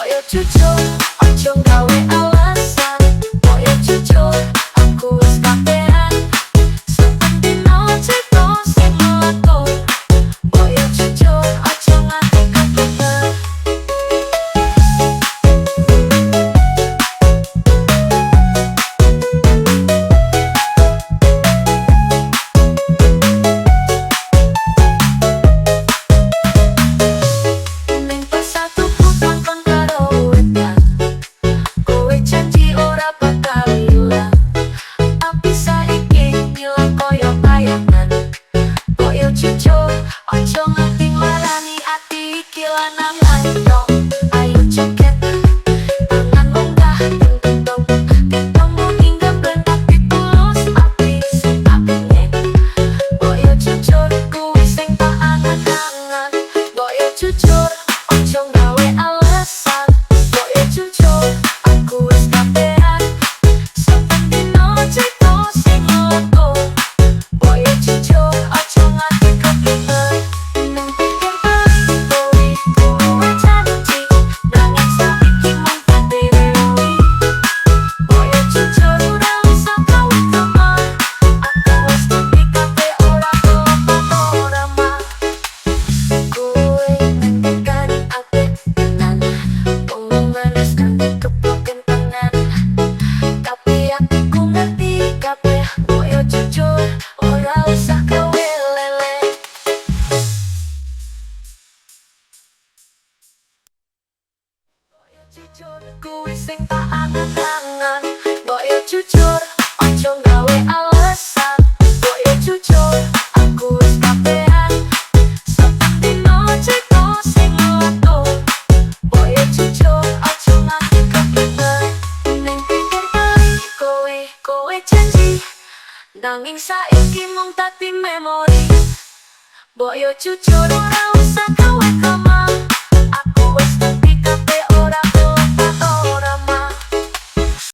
yo jujur, ojo gawe alasan. Mbok yo jujur, aku wis kakean. Saben dino cerita sing mlaku. Mbok yo jujur, ojo nganti kakean. Ning pasar tuku tampang karo wetan, kowe janji ora bakal ilang. Tapi saiki ngilang koyo bayangan. Mbok yo jujur, ojo nganti nglarani ati iki lanang lanang. Ayo joget, tangan munggah tung ketemu hingga benak ditulus ati sing tak pengen. Mbok yo jujur, kuwi sing tak angan-angan. Mbok yo jujur, ojo gawe alasan. Mbok yo jujur, aku wis kakean. Saben dino cerita sing mlaku. Mbok yo jujur, ojo nganti kakean. Ning pikir bali kowe janji, nanging saiki mung dadi reuni. Mbok yo jujur, ora usah gawe drama. Aku wis ngerti kabeh ora apa-apa. Kowe ngendikani apik tenan, omongan wis kanthi keploken tangan. Tapi aku ngerti kabeh, mbok yo jujur, ora usah gawe lele. Mbok yo jujur, kuwi sing tak angan-angan. Mbok yo jujur, ojo gawe alasan. Mbok yo jujur, aku wis kakean. Saben dino cerita sing mlaku. Mbok yo jujur, ojo nganti kakean. Ning pikir bali kowe janji, nanging saiki mung dadi memori. Mbok yo jujur, ora usah gawe drama.